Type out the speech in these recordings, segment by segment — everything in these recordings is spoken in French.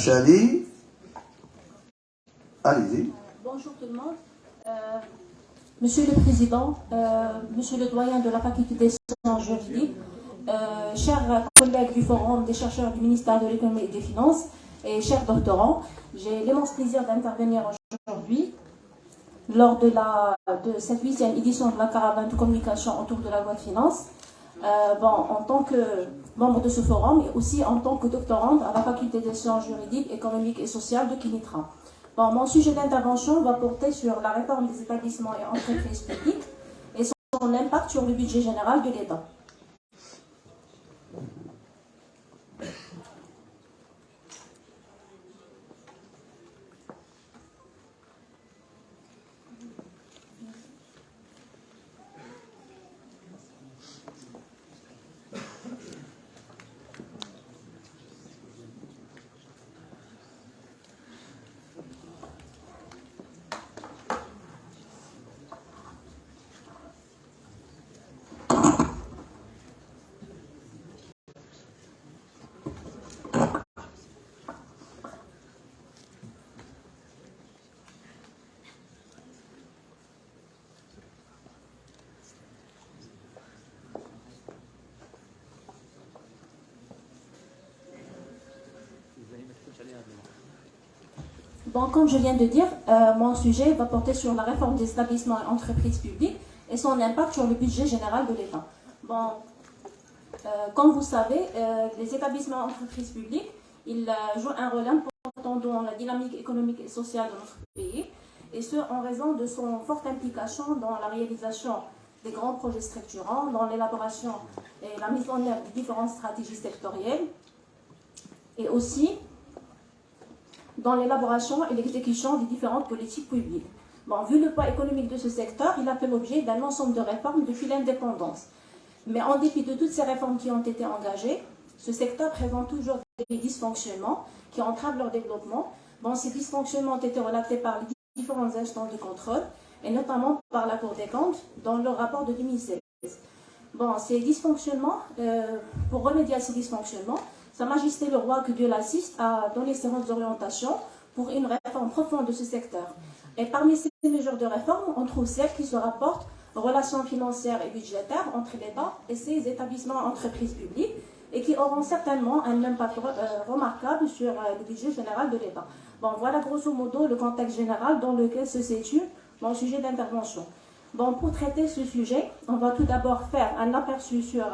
Chali. Allez-y. Bonjour tout le monde. Monsieur le Président, Monsieur le doyen de la faculté des sciences juridiques, chers collègues du Forum des chercheurs du ministère de l'économie et des finances et chers doctorants, j'ai l'immense plaisir d'intervenir aujourd'hui lors de cette 8e édition de la caravane de communication autour de la loi de finances, en tant que membre de ce forum et aussi en tant que doctorante à la faculté des sciences juridiques, économiques et sociales de Kinitra. Mon sujet d'intervention va porter sur la réforme des établissements et entreprises publiques et son impact sur le budget général de l'État. Comme je viens de dire, mon sujet va porter sur la réforme des établissements et entreprises publiques et son impact sur le budget général de l'État. Comme vous savez, les établissements et entreprises publiques, ils jouent un rôle important dans la dynamique économique et sociale de notre pays, et ce en raison de son forte implication dans la réalisation des grands projets structurants, dans l'élaboration et la mise en œuvre de différentes stratégies sectorielles, et aussi dans l'élaboration et l'exécution des différentes politiques publiques. Vu le poids économique de ce secteur, il a fait l'objet d'un ensemble de réformes depuis l'indépendance. Mais en dépit de toutes ces réformes qui ont été engagées, ce secteur présente toujours des dysfonctionnements qui entravent leur développement. Ces dysfonctionnements ont été relatés par les différentes instances de contrôle, et notamment par la Cour des comptes dans leur rapport de 2016. Ces dysfonctionnements, pour remédier à ces dysfonctionnements, Sa Majesté le Roi, que Dieu l'assiste, a donné ses orientations pour une réforme profonde de ce secteur. Et parmi ces mesures de réforme, on trouve celles qui se rapportent aux relations financières et budgétaires entre l'État et ses établissements entreprises publiques et qui auront certainement un impact remarquable sur le budget général de l'État. Voilà grosso modo le contexte général dans lequel se situe mon sujet d'intervention. Pour traiter ce sujet, on va tout d'abord faire un aperçu sur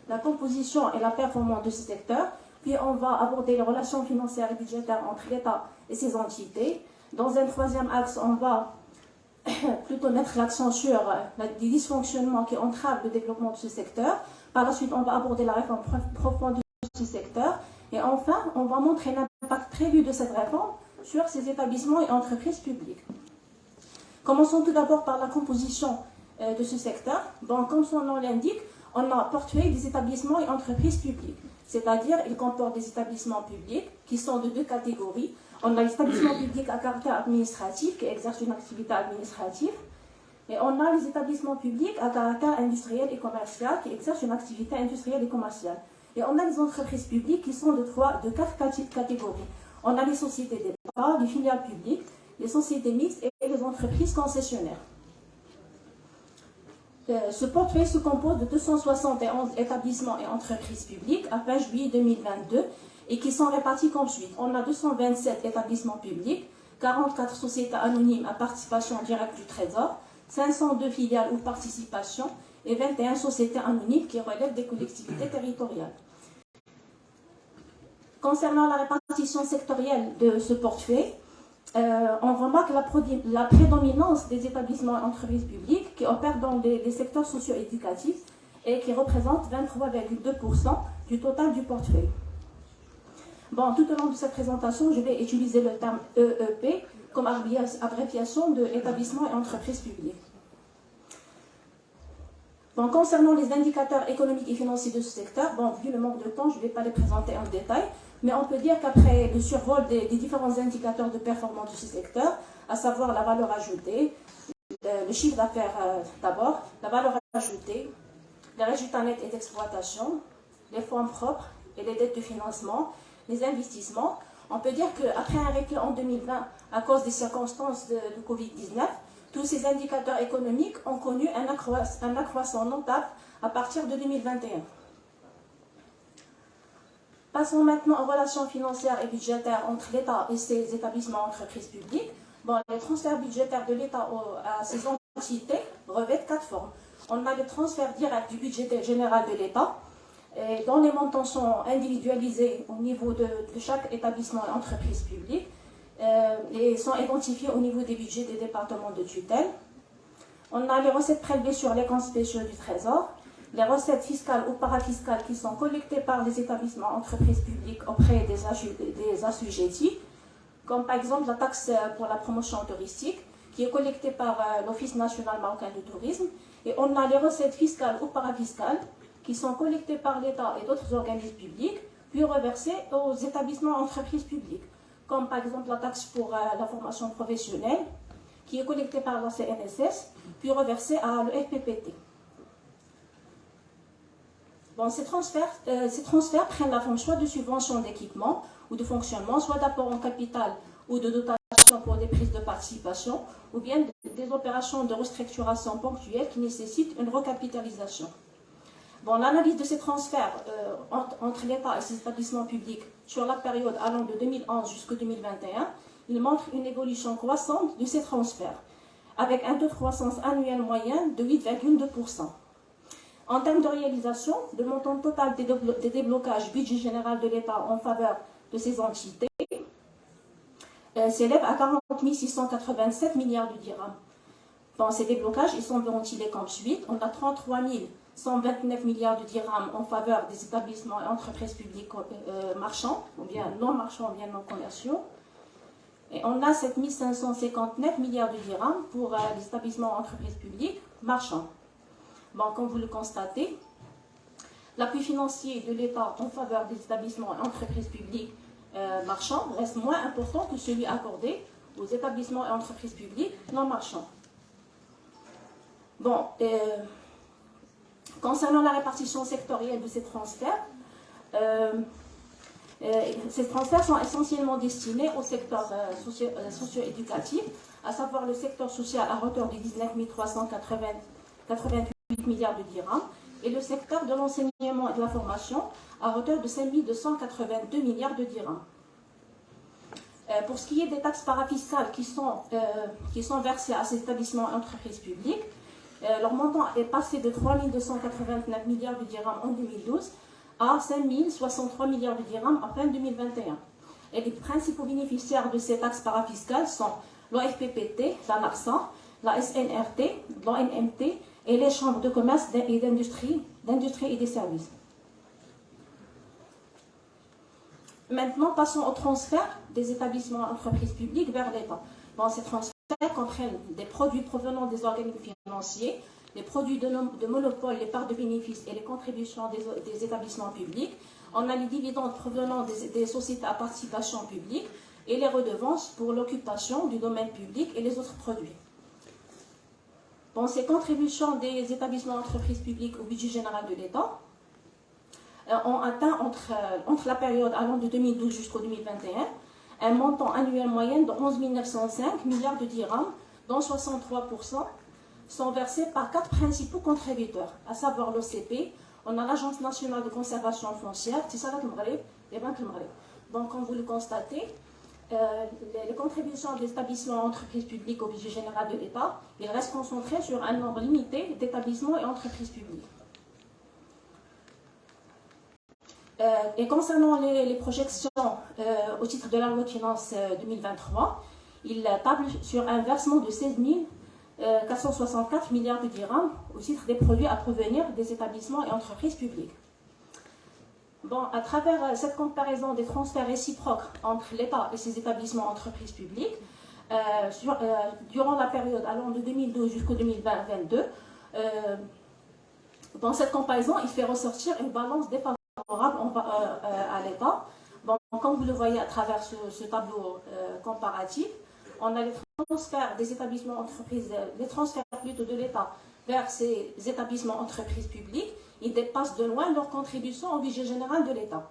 la composition et la performance de ce secteur. Puis on va aborder les relations financières et budgétaires entre l'État et ses entités. Dans un troisième axe, on va plutôt mettre l'accent sur les dysfonctionnements qui entravent le développement de ce secteur. Par la suite, on va aborder la réforme profonde de ce secteur. Et enfin, on va montrer l'impact prévu de cette réforme sur ces établissements et entreprises publiques. Commençons tout d'abord par la composition de ce secteur. Comme son nom l'indique, on a portefeuille des établissements et entreprises publiques. C'est-à-dire, il comporte des établissements publics qui sont de deux catégories. On a les établissements publics à caractère administratif qui exercent une activité administrative. Et on a les établissements publics à caractère industriel et commercial qui exercent une activité industrielle et commerciale. Et on a les entreprises publiques qui sont de quatre catégories. On a les sociétés d'État, les filiales publiques, les sociétés mixtes et les entreprises concessionnaires. Ce portefeuille se compose de 271 établissements et entreprises publiques à fin juillet 2022 et qui sont répartis comme suit. On a 227 établissements publics, 44 sociétés anonymes à participation directe du Trésor, 502 filiales ou participations et 21 sociétés anonymes qui relèvent des collectivités territoriales. Concernant la répartition sectorielle de ce portefeuille, on remarque la prédominance des établissements et entreprises publiques qui opèrent dans les secteurs socio-éducatifs et qui représentent 23,2% du total du portefeuille. Tout au long de cette présentation, je vais utiliser le terme EEP comme abréviation de établissements et entreprises publiques. Concernant les indicateurs économiques et financiers de ce secteur, vu le manque de temps, je ne vais pas les présenter en détail, mais on peut dire qu'après le survol des différents indicateurs de performance de ce secteur, à savoir la valeur ajoutée, le chiffre d'affaires d'abord, la valeur ajoutée, les résultats nets et d'exploitation, les fonds propres et les dettes de financement, les investissements, On peut dire qu'après un recul en 2020, à cause des circonstances de Covid-19, tous ces indicateurs économiques ont connu un accroissement notable à partir de 2021. Passons maintenant aux relations financières et budgétaires entre l'État et ses établissements et entreprises publiques. Bon, les transferts budgétaires de l'État à ces entités revêtent 4 formes. On a les transferts directs du budget général de l'État, dont les montants sont individualisés au niveau de chaque établissement et entreprise publique et sont identifiés au niveau des budgets des départements de tutelle. On a les recettes prélevées sur les comptes spéciaux du Trésor, les recettes fiscales ou parafiscales qui sont collectées par les établissements et entreprises publiques auprès des assujettis, comme par exemple la taxe pour la promotion touristique, qui est collectée par l'Office national marocain du tourisme. Et on a les recettes fiscales ou parafiscales qui sont collectées par l'État et d'autres organismes publics, puis reversées aux établissements et entreprises publiques, comme par exemple la taxe pour la formation professionnelle, qui est collectée par la CNSS, puis reversée à l'EFPPT. Bon, ces transferts prennent la forme soit de subventions d'équipement ou de fonctionnement, soit d'apport en capital ou de dotation pour des prises de participation, ou bien des opérations de restructuration ponctuelle qui nécessitent une recapitalisation. Bon, l'analyse de ces transferts entre l'État et ses établissements publics sur la période allant de 2011 jusqu'en 2021, il montre une évolution croissante de ces transferts, avec un taux de croissance annuel moyen de 8,2%. En termes de réalisation, le montant total des déblocages budget général de l'État en faveur de ces entités s'élève à 40 687 milliards de dirhams. Dans ces déblocages, ils sont ventilés comme suit. On a 33 129 milliards de dirhams en faveur des établissements et entreprises publiques marchands, ou bien non marchands, ou bien non commerciaux. Et on a 7 559 milliards de dirhams pour les établissements et entreprises publiques marchands. Bon, comme vous le constatez, l'appui financier de l'État en faveur des établissements et entreprises publiques marchands reste moins important que celui accordé aux établissements et entreprises publiques non marchands. Bon, concernant la répartition sectorielle de ces transferts sont essentiellement destinés au secteur socio-éducatif, à savoir le secteur social à hauteur de 19 388 milliards de dirhams, et le secteur de l'enseignement et de la formation à hauteur de 5 282 milliards de dirhams. Pour ce qui est des taxes parafiscales qui sont versées à ces établissements et entreprises publiques, leur montant est passé de 3 289 milliards de dirhams en 2012 à 5 063 milliards de dirhams en fin 2021. Et les principaux bénéficiaires de ces taxes parafiscales sont l'OFPPT, la NACSA, la SNRT, l'ONMT et les chambres de commerce et d'industrie et des services. Maintenant, passons au transfert des établissements et entreprises publiques vers l'État. Bon, ces transferts comprennent des produits provenant des organismes financiers, les produits de monopole, les parts de bénéfices et les contributions des établissements publics. On a les dividendes provenant des sociétés à participation publique et les redevances pour l'occupation du domaine public et les autres produits. Bon, ces contributions des établissements et entreprises publiques au budget général de l'État ont atteint entre la période allant de 2012 jusqu'au 2021 un montant annuel moyen de 11 905 milliards de dirhams, dont 63% sont versés par 4 principaux contributeurs, à savoir l'OCP, on a l'Agence nationale de conservation foncière, Tisalat al-Maghreb et Banque al-Maghreb. Donc, comme vous le constatez, les contributions des établissements et entreprises publiques au budget général de l'État, ils restent concentrés sur un nombre limité d'établissements et entreprises publiques. Et concernant les projections au titre de la loi de finances 2023, il table sur un versement de 16 464 milliards de dirhams au titre des produits à provenir des établissements et entreprises publiques. Bon, à travers cette comparaison des transferts réciproques entre l'État et ses établissements et entreprises publiques, durant la période allant de 2012 jusqu'au 2022, dans cette comparaison, il fait ressortir une balance défavorable à l'État. Bon, comme vous le voyez à travers ce tableau comparatif, on a les transferts des établissements entreprises, les transferts plutôt de l'État vers ces établissements entreprises publiques, ils dépassent de loin leur contribution au budget général de l'État.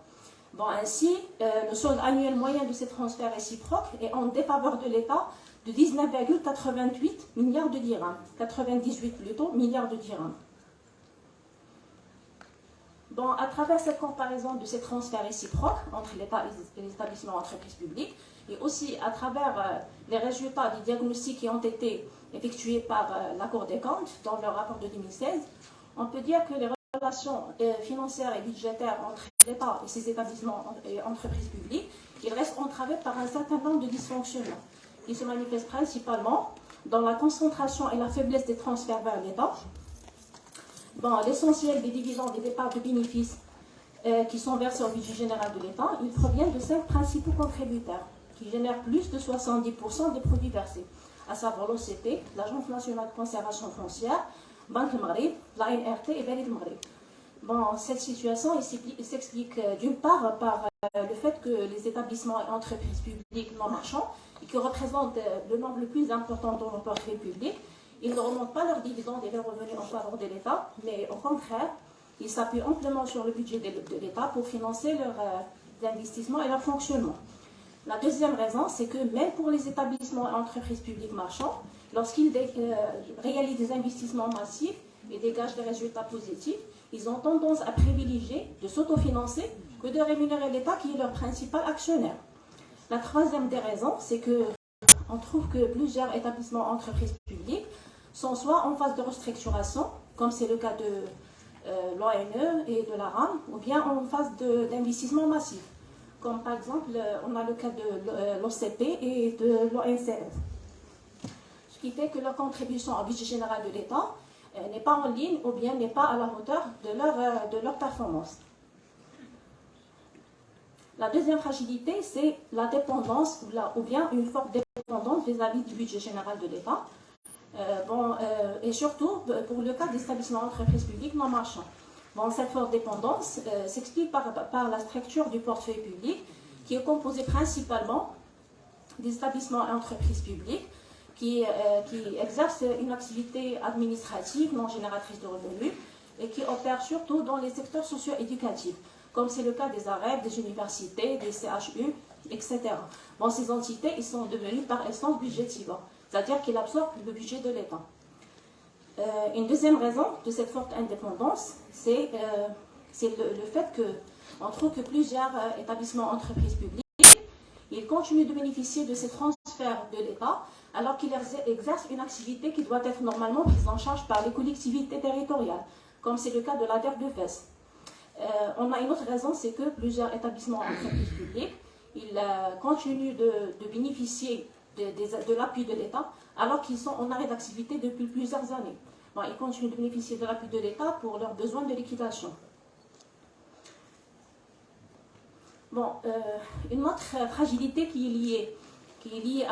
Bon, ainsi, le solde annuel moyen de ces transferts réciproques est en défaveur de l'État de 19,88 milliards de dirhams, 98 plutôt milliards de dirhams. Bon, à travers cette comparaison de ces transferts réciproques entre l'État et les établissements entreprises publiques, et aussi à travers les résultats des diagnostics qui ont été effectués par la Cour des comptes dans leur rapport de 2016, on peut dire que les relations financières et budgétaires entre l'État et ses établissements et entreprises publiques, ils restent entravés par un certain nombre de dysfonctionnements qui se manifestent principalement dans la concentration et la faiblesse des transferts vers l'État. Bon, l'essentiel des dividendes et des parts de bénéfices qui sont versés au budget général de l'État, ils proviennent de 5 principaux contributeurs qui génèrent plus de 70% des produits versés, à savoir l'OCP, l'Agence nationale de conservation foncière, Banque Maghreb, l'ANRT et Valid Maghreb. Bon, cette situation s'explique d'une part par le fait que les établissements et entreprises publiques non marchands, qui représentent le nombre le plus important dans le portefeuille public, ils ne remontent pas leurs dividendes et leurs revenus en faveur de l'État, mais au contraire, ils s'appuient amplement sur le budget de l'État pour financer leurs investissements et leur fonctionnement. La deuxième raison, c'est que même pour les établissements et entreprises publiques marchands, lorsqu'ils réalisent des investissements massifs et dégagent des résultats positifs, ils ont tendance à privilégier de s'autofinancer que de rémunérer l'État qui est leur principal actionnaire. La troisième des raisons, c'est qu'on trouve que plusieurs établissements et entreprises publiques sont soit en phase de restructuration, comme c'est le cas de l'ONE et de la RAM, ou bien en phase d'investissement massif, comme par exemple, on a le cas de l'OCP et de l'ONCF. Ce qui fait que leur contribution au budget général de l'État n'est pas en ligne ou bien n'est pas à la hauteur de leur performance. La deuxième fragilité, c'est la dépendance ou bien une forte dépendance vis-à-vis du budget général de l'État, et surtout pour le cas des établissements d'entreprises publiques non marchands. Bon, cette forte dépendance s'explique par la structure du portefeuille public qui est composé principalement des établissements et entreprises publiques qui exercent une activité administrative non génératrice de revenus et qui opèrent surtout dans les secteurs socio-éducatifs, comme c'est le cas des AREP, des universités, des CHU, etc. Bon, ces entités, ils sont devenues par essence budgétivores, c'est-à-dire qu'ils absorbent le budget de l'État. Une deuxième raison de cette forte indépendance, c'est le fait qu'on trouve que plusieurs établissements entreprises publiques, ils continuent de bénéficier de ces transferts de l'État, alors qu'ils exercent une activité qui doit être normalement prise en charge par les collectivités territoriales, comme c'est le cas de la DER de Fès. On a une autre raison, c'est que plusieurs établissements entreprises publiques, ils continuent de bénéficier de l'appui de l'État, alors qu'ils sont en arrêt d'activité depuis plusieurs années. Bon, ils continuent de bénéficier de l'appui de l'État pour leurs besoins de liquidation. Bon, une autre fragilité qui est liée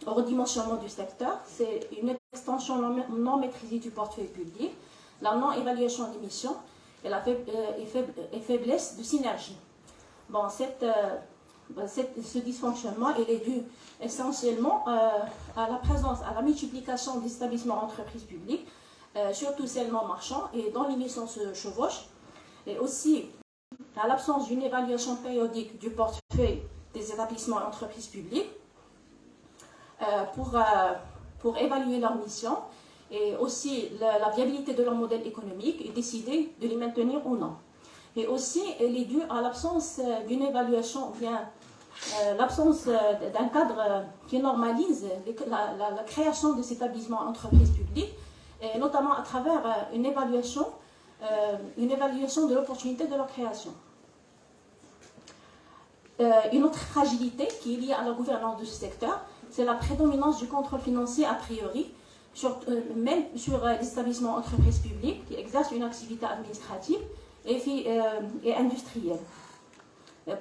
au redimensionnement du secteur, c'est une extension non maîtrisée du portefeuille public, la non-évaluation des missions et la faiblesse de synergie. Bon, ce dysfonctionnement il est dû essentiellement à la présence, à la multiplication des établissements entreprises publiques, surtout celles non marchands et dont les missions se chevauchent, et aussi à l'absence d'une évaluation périodique du portefeuille des établissements et entreprises publiques pour évaluer leurs missions et aussi la viabilité de leur modèle économique et décider de les maintenir ou non. Et aussi, elle est due à l'absence d'une évaluation, ou bien l'absence d'un cadre qui normalise la création de ces établissements entreprises publiques, et notamment à travers une évaluation de l'opportunité de leur création. Une autre fragilité qui est liée à la gouvernance de ce secteur, c'est la prédominance du contrôle financier a priori, même sur les établissements entreprises publiques qui exercent une activité administrative et industrielle.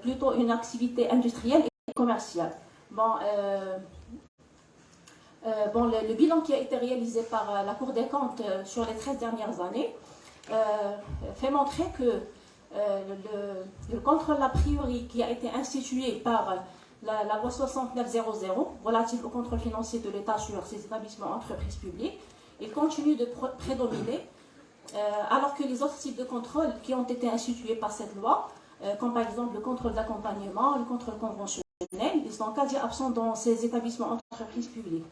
Plutôt une activité industrielle et commerciale. Bon, le bilan qui a été réalisé par la Cour des comptes sur les 13 dernières années fait montrer que le contrôle a priori qui a été institué par la loi 6900 relative au contrôle financier de l'État sur ces établissements entreprises publiques, il continue de prédominer, alors que les autres types de contrôle qui ont été institués par cette loi comme par exemple le contrôle d'accompagnement, le contrôle conventionnel. Ils sont quasi absents dans ces établissements entreprises publiques.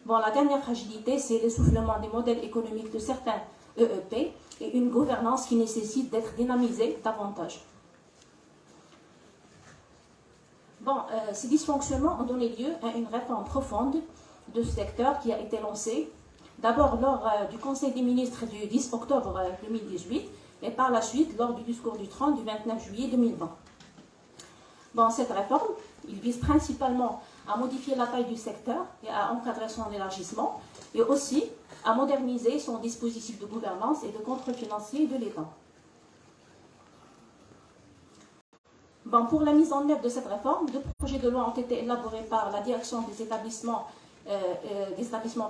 Bon, la dernière fragilité, c'est l'essoufflement des modèles économiques de certains EEP et une gouvernance qui nécessite d'être dynamisée davantage. Bon, ces dysfonctionnements ont donné lieu à une réforme profonde de ce secteur qui a été lancée d'abord lors du Conseil des ministres du 10 octobre 2018 et par la suite lors du discours du 30 du 29 juillet 2020. Bon, cette réforme, il vise principalement à modifier la taille du secteur et à encadrer son élargissement et aussi à moderniser son dispositif de gouvernance et de contrôle financier de l'État. Bon, pour la mise en œuvre de cette réforme, deux projets de loi ont été élaborés par la direction des établissements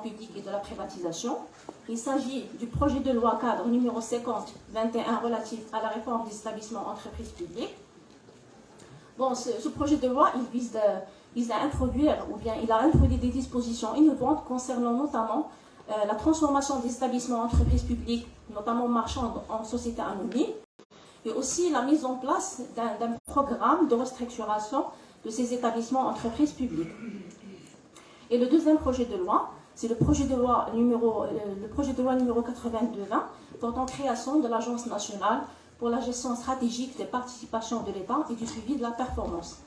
publics et de la privatisation. Il s'agit du projet de loi cadre numéro 50-21 relatif à la réforme des établissements entreprises publiques. Bon, ce projet de loi, il vise à introduire, ou bien il a introduit des dispositions innovantes concernant notamment la transformation des établissements entreprises publiques, notamment marchands en sociétés anonymes, et aussi la mise en place d'un programme de restructuration de ces établissements entreprises publiques. Et le deuxième projet de loi, c'est le projet de loi numéro 82-20 portant création de l'Agence nationale pour la gestion stratégique des participations de l'État et du suivi de la performance.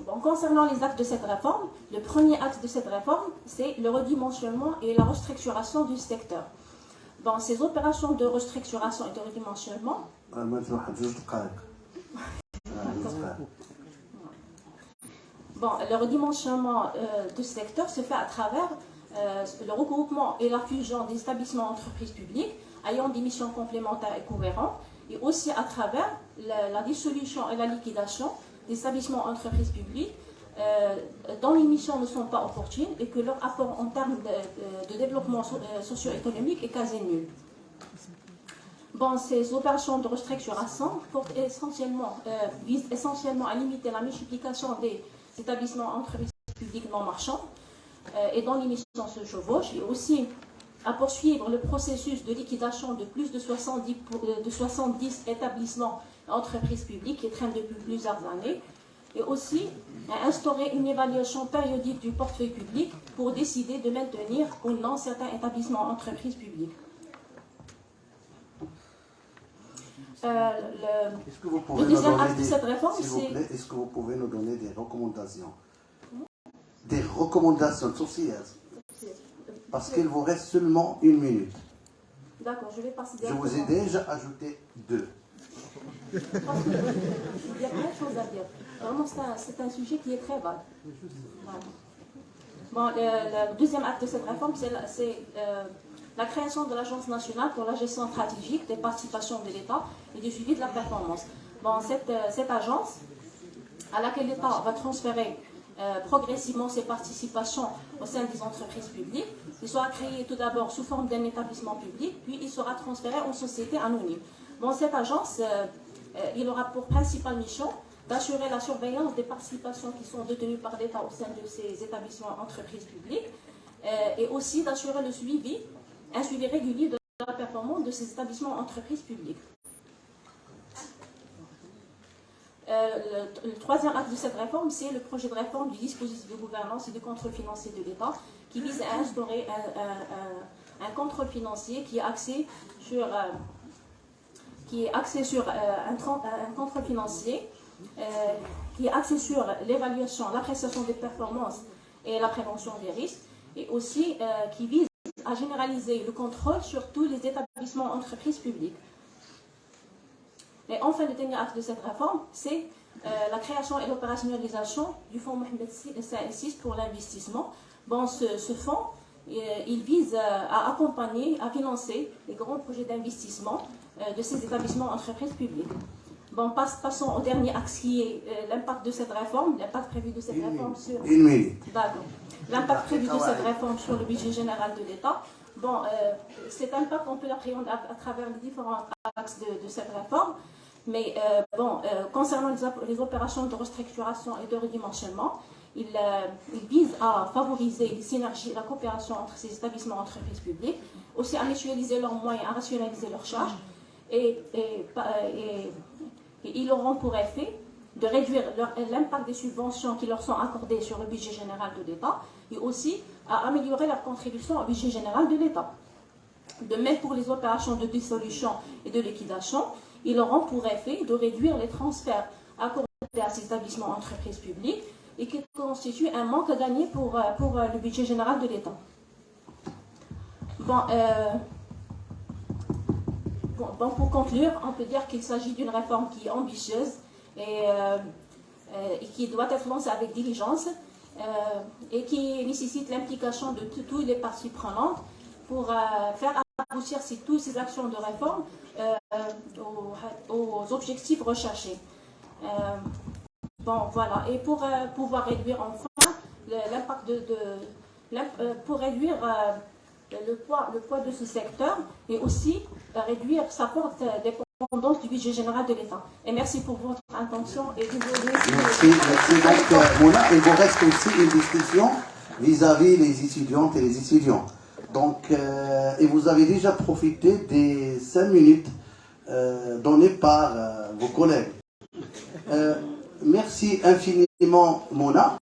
Bon, concernant les actes de cette réforme, le premier acte de cette réforme, c'est le redimensionnement et la restructuration du secteur. Dans ces opérations de restructuration et de redimensionnement, bon, le redimensionnement du secteur se fait à travers le regroupement et la fusion des établissements entreprises publiques ayant des missions complémentaires et cohérentes, et aussi à travers la dissolution et la liquidation des établissements entreprises publiques dont les missions ne sont pas opportunes et que leur apport en termes de développement socio-économique est quasi nul. Bon, ces opérations de restructuration visent essentiellement à limiter la multiplication des établissements entreprises publiques non marchands et dont les missions se chevauchent, et aussi à poursuivre le processus de liquidation de plus de 70 établissements entreprises publiques qui traînent depuis plusieurs années, et aussi à instaurer une évaluation périodique du portefeuille public pour décider de maintenir ou non certains établissements entreprises publiques. Le deuxième acte de cette réforme, c'est... Est-ce que vous pouvez nous donner des recommandations? Des recommandations sociales. Parce qu'il vous reste seulement 1 minute. D'accord, je vais passer Je vous ai déjà ajouté 2. Parce qu'il y a plein de choses à dire. Vraiment, c'est un sujet qui est très vague. Voilà. Bon, le deuxième acte de cette réforme, c'est la création de l'Agence nationale pour la gestion stratégique des participations de l'État et du suivi de la performance. Bon, cette agence, à laquelle l'État va transférer progressivement ses participations au sein des entreprises publiques, il sera créé tout d'abord sous forme d'un établissement public, puis il sera transféré en société anonyme. Bon, cette agence, il aura pour principale mission d'assurer la surveillance des participations qui sont détenues par l'État au sein de ces établissements entreprises publiques et aussi d'assurer un suivi régulier de la performance de ces établissements entreprises publiques. Le troisième acte de cette réforme, c'est le projet de réforme du dispositif de gouvernance et de contrôle financier de l'État qui vise à instaurer un contrôle financier qui est axé sur un contrôle financier qui est axé sur l'évaluation, l'appréciation des performances et la prévention des risques, et aussi qui vise à généraliser le contrôle sur tous les établissements entreprises publiques. Et enfin, le dernier acte de cette réforme, c'est la création et l'opérationnalisation du fonds Mohamed VI pour l'investissement. Bon, ce fonds, il vise à accompagner, à financer les grands projets d'investissement de ces établissements entreprises publiques. Bon, passons au dernier axe qui est l'impact de cette réforme, l'impact prévu de cette réforme sur... L'impact prévu de cette réforme sur le budget général de l'État. Bon, cet impact, on peut l'appréhender à travers les différents axes de cette réforme. Mais concernant les opérations de restructuration et de redimensionnement, il vise à favoriser les synergies et la coopération entre ces établissements entreprises publiques, aussi à mutualiser leurs moyens, à rationaliser leurs charges, et ils auront pour effet de réduire l'impact des subventions qui leur sont accordées sur le budget général de l'État et aussi à améliorer leur contribution au budget général de l'État. De même pour les opérations de dissolution et de liquidation, ils auront pour effet de réduire les transferts accordés à ces établissements entreprises publiques et qui constituent un manque à gagner pour le budget général de l'État. Bon, pour conclure, on peut dire qu'il s'agit d'une réforme qui est ambitieuse et qui doit être lancée avec diligence et qui nécessite l'implication de toutes les parties prenantes pour faire aboutir toutes ces actions de réforme aux objectifs recherchés. Bon, voilà. Et pour pouvoir réduire enfin l'impact pour réduire le poids de ce secteur et aussi réduire sa forte dépendance du budget général de l'État. Et merci pour votre attention et merci. Donc, Mouna, il vous reste aussi une discussion vis-à-vis les étudiantes et les étudiants. Donc, et vous avez déjà profité des 5 minutes données par vos collègues. Merci infiniment, Mouna.